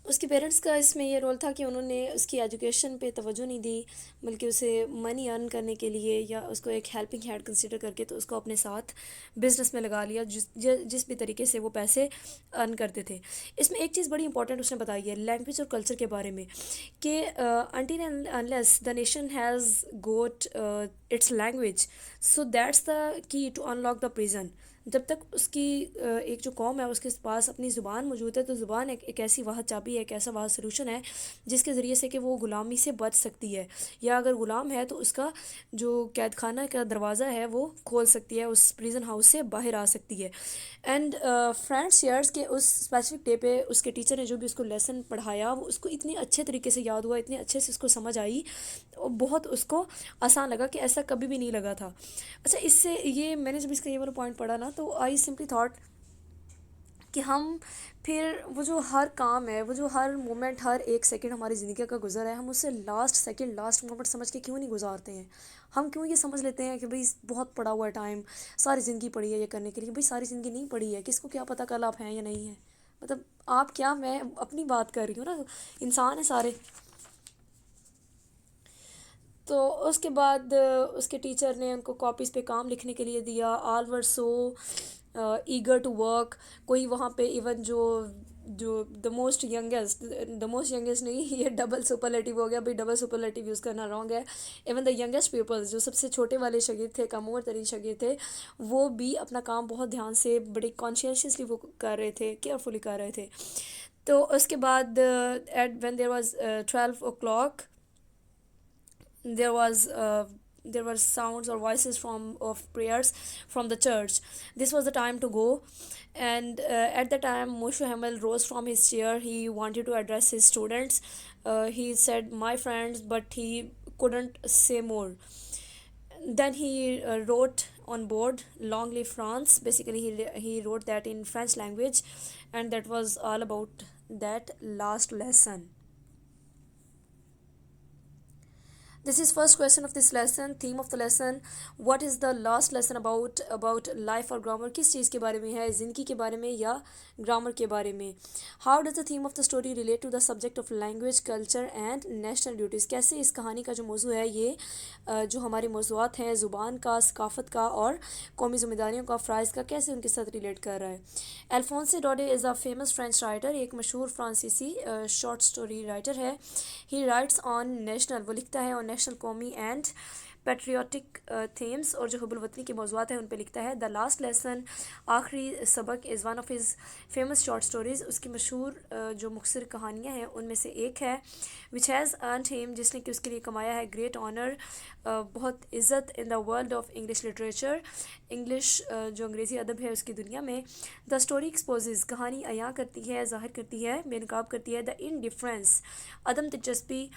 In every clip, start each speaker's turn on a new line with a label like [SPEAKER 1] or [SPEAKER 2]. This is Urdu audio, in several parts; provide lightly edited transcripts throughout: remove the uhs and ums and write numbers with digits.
[SPEAKER 1] اس کے پیرنٹس کا اس میں یہ رول تھا کہ انہوں نے اس کی ایجوکیشن پہ توجہ نہیں دی، بلکہ اسے منی ارن کرنے کے لیے یا اس کو ایک ہیلپنگ ہینڈ کنسیڈر کر کے تو اس کو اپنے ساتھ بزنس میں لگا لیا، جس بھی طریقے سے وہ پیسے ارن کرتے تھے۔ اس میں ایک چیز بڑی امپورٹنٹ اس نے بتائی ہے لینگویج اور کلچر کے بارے میں، کہ until and unless the nation has got its language, so that's the key to unlock the prison. جب تک اس کی ایک جو قوم ہے اس کے پاس اپنی زبان موجود ہے، تو زبان ایک ایسی واحد چابی ہے، ایک ایسا واحد سلوشن ہے جس کے ذریعے سے کہ وہ غلامی سے بچ سکتی ہے، یا اگر غلام ہے تو اس کا جو قید خانہ کا دروازہ ہے وہ کھول سکتی ہے، اس پریزن ہاؤس سے باہر آ سکتی ہے۔ اینڈ فرینڈ شیئرس کے اس اسپیسیفک ڈے پہ اس کے ٹیچر نے جو بھی اس کو لیسن پڑھایا وہ اس کو اتنے اچھے طریقے سے یاد ہوا، اتنے اچھے سے اس کو سمجھ آئی، بہت اس کو آسان لگا کہ ایسا کبھی بھی نہیں لگا تھا۔ اچھا، اس سے یہ میں نے جب اس کا یہ والا پوائنٹ پڑھا نا تو آئی سمپلی تھاٹ کہ ہم پھر وہ جو ہر کام ہے، وہ جو ہر مومنٹ، ہر ایک سیکنڈ ہماری زندگی کا گزر ہے، ہم اسے لاسٹ سیکنڈ، لاسٹ مومنٹ سمجھ کے کیوں نہیں گزارتے ہیں؟ ہم کیوں یہ سمجھ لیتے ہیں کہ بھئی بہت پڑا ہوا ہے ٹائم، ساری زندگی پڑی ہے یہ کرنے کے لیے؟ بھئی ساری زندگی نہیں پڑی ہے، کس کو کیا پتہ کل آپ ہیں یا نہیں ہیں؟ مطلب آپ کیا، میں اپنی بات کر رہی ہوں نا، انسان ہیں سارے۔ تو اس کے بعد اس کے ٹیچر نے ان کو کاپیز پہ کام لکھنے کے لیے دیا، آل ور سو ایگر ٹو ورک۔ کوئی وہاں پہ ایون جو دا موسٹ ینگیسٹ نہیں، یہ ڈبل سپرلیٹیو ہو گیا، بھائی ڈبل سپرلیٹیو یوز کرنا رانگ ہے۔ ایون دا ینگیسٹ پیپلز، جو سب سے چھوٹے والے شاگرد تھے، کم عمر ترین شاگرد تھے، وہ بھی اپنا کام بہت دھیان سے، بڑے کانشیسلی وہ کر رہے تھے، کیئرفلی کر رہے تھے۔ تو اس کے بعد at when there was 12 o'clock، there was there were sounds or voices from of prayers from the church. This was the time to go, and at the time Moshe Hamel rose from his chair. He wanted to address his students. He said my friends, but he couldn't say more. Then he wrote on board long live France. Basically he wrote that in French language, and that was all about that last lesson. This is first question of this lesson. Theme of the lesson: what is the last lesson about life or grammar؟ کس چیز کے بارے میں ہے، زندگی کے بارے میں یا گرامر کے بارے میں؟ How does the theme of the story relate to the subject of language, culture and national duties؟ کیسے اس کہانی کا جو موضوع ہے، یہ جو ہمارے موضوعات ہیں زبان کا، ثقافت کا اور قومی ذمہ داریوں کا، فرائض کا، کیسے ان کے ساتھ ریلیٹ کر رہا ہے؟ الفونسے ڈوڈے از اے فیمس فرینچ رائٹر، ایک مشہور فرانسیسی شارٹ سٹوری رائٹر ہے۔ ہی رائٹس آن نیشنل، وہ لکھتا ہے آن نیشنل، قومی اینڈ پیٹریوٹک تھیمس، اور جو حب الوطنی کے موضوعات ہیں ان پہ لکھتا ہے۔ دا لاسٹ لیسن، آخری سبق، is one of his famous short stories, اس کی مشہور جو مختصر کہانیاں ہیں ان میں سے ایک ہے۔ وچ ہیز ارنڈ ہیم، جس نے کہ اس کے لیے کمایا ہے گریٹ آنر، بہت عزت، in the world of English literature, English جو انگریزی ادب ہے اس کی دنیا میں۔ دا اسٹوری ایکسپوزز، کہانی عیاں کرتی ہے، ظاہر کرتی ہے، بے نقاب کرتی ہے، دا انڈیفرنس، عدم دلچسپی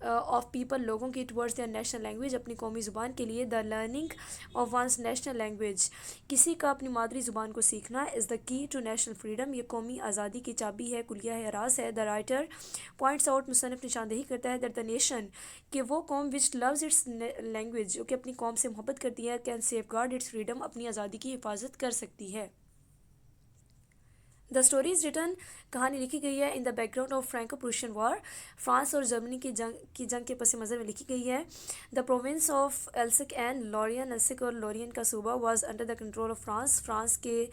[SPEAKER 1] آف پیپل، لوگوں کی، ٹورڈز دیئر نیشنل لینگویج، اپنی قومی زبان کے لیے۔ The learning of one's national language, کسی کا اپنی مادری زبان کو سیکھنا، از دا کی ٹو نیشنل فریڈم، یہ قومی آزادی کی چابی ہے، کلیہ ہے، راز ہے۔ دا رائٹر پوائنٹس آؤٹ، مصنف نشاندہی کرتا ہے، دیٹ دا نیشن، کہ وہ قوم وچ لوز اٹس لینگویج، جو کہ اپنی قوم سے محبت کرتی ہے، can safeguard its freedom, اپنی آزادی کی حفاظت کر سکتی ہے۔ دا اسٹوری از ریٹن، کہانی لکھی گئی ہے، in the background of Franco Prussian war, France اور جرمنی کی جنگ کے پس منظر میں لکھی گئی ہے۔ The province of Alsace and Lorraine, Alsace اور لورین کا صوبہ، was under the control of France, France کے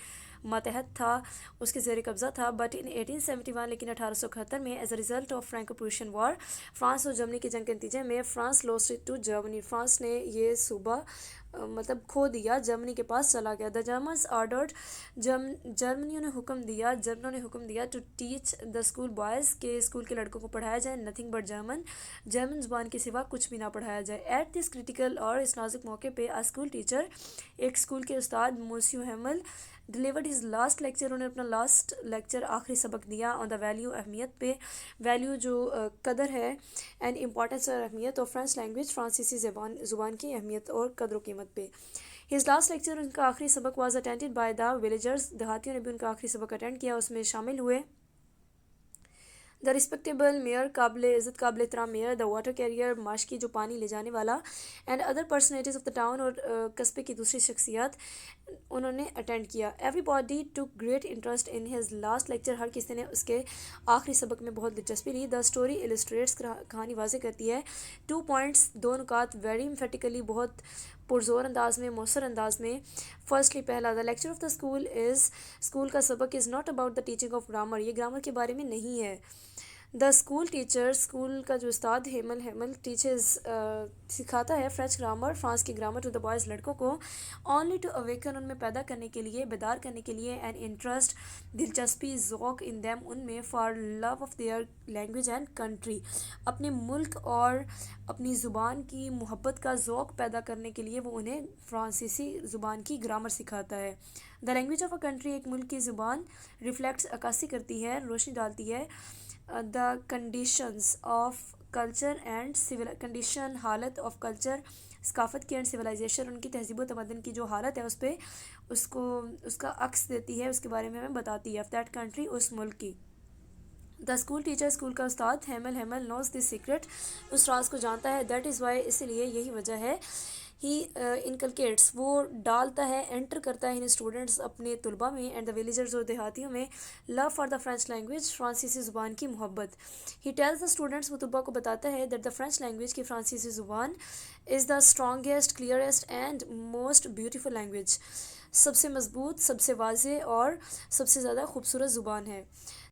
[SPEAKER 1] ماتحت تھا، اس کے زیر قبضہ تھا، بٹ ان 1871، لیکن 1871 میں، as a result of Franco Prussian war, France اور جرمنی کی جنگ کے نتیجے میں، France lost it to Germany, France نے یہ صوبہ مطلب کھو دیا، جرمنی کے پاس چلا گیا۔ دا جرمنز آرڈرڈ، جرمنوں نے حکم دیا to teach the school boys, کہ اسکول کے لڑکوں کو پڑھایا جائے، نتھنگ بٹ جرمن، جرمن زبان کے سوا کچھ بھی نہ پڑھایا جائے۔ ایٹ دس کرٹیکل، اور اس نازک موقع پہ، اسکول ٹیچر، ایک اسکول کے استاد، موسیو ہیمل، ڈلیورڈ ہز لاسٹ لیکچر، انہوں نے اپنا لاسٹ لیکچر، آخری سبق دیا، آن دا ویلیو، اہمیت پہ، ویلیو جو قدر ہے، اینڈ امپورٹنس اور اہمیت آف فرینچ لینگویج، فرانسیسی زبان کی اہمیت اور قدر و قیمت پہ۔ ہز لاسٹ لیکچر، ان کا آخری سبق، واز اٹینڈیڈ بائی دا ولیجرز، دیہاتیوں نے بھی ان کا آخری سبق اٹینڈ کیا، اس میں شامل ہوئے۔ دا رسپیکٹیبل میئر، قابل عزت قابل احترام میئر، دا واٹر کیریئر، معاش کی جو پانی لے جانے والا، and other personages of the town, اور قصبے کی دوسری شخصیات انہوں نے اٹینڈ کیا. Everybody took great interest in his last lecture, ہر کسی نے اس کے آخری سبق میں بہت دلچسپی لی. دا اسٹوری السٹریٹس، کہانی واضح کرتی ہے. 2 پوائنٹس، 2 نکات، ویری امفیٹیکلی، بہت پرزور انداز میں، مؤثر انداز میں. فرسٹلی، پہلا، the lecture of the school کا سبق is not about the teaching of grammar, یہ گرامر کے بارے میں نہیں ہے. دا اسکول ٹیچر، اسکول کا جو استاد ہیمل ٹیچرز، سکھاتا ہے فرینچ گرامر، فرانس کی گرامر ٹو دا بوائز، لڑکوں کو، اونلی ٹو اویکن، ان میں پیدا کرنے کے لیے، بیدار کرنے کے لیے، این انٹرسٹ، دلچسپی، ذوق، ان دیم، ان میں، for love of their language and country, اپنے ملک اور اپنی زبان کی محبت کا ذوق پیدا کرنے کے لیے وہ انہیں فرانسیسی زبان کی گرامر سکھاتا ہے. The language of a country, ایک ملک کی زبان، ریفلیکٹس، عکاسی کرتی ہے، روشنی ڈالتی ہے، the conditions of culture and condition, حالت آف کلچر، ثقافت کی، اینڈ سویلائزیشن، ان کی تہذیب و تمدن کی جو حالت ہے اس پہ اس کا عکس دیتی ہے، اس کے بارے میں ہمیں بتاتی ہے، آف دیٹ کنٹری، اس ملک کی. دا اسکول ٹیچر، اسکول کا استاد، ہیمل نوز دس سیکرٹ، اس راز کو جانتا ہے. دیٹ از وائی، اسی لیے، یہی وجہ ہے. ہی انکلکیٹس، وہ ڈالتا ہے، انٹر کرتا ہے، ان اسٹوڈنٹس، اپنے طلباء میں، اینڈ دا ویلیجرز، اور دیہاتیوں میں، love for the French language, فرانسیسی زبان کی محبت. ہی ٹیلز دا اسٹوڈنٹس، وہ طلباء کو بتاتا ہے، دیٹ دا فرینچ لینگویج، کی فرانسیسی زبان، is the strongest, clearest and most beautiful language, سب سے مضبوط، سب سے واضح اور سب سے زیادہ خوبصورت زبان ہے.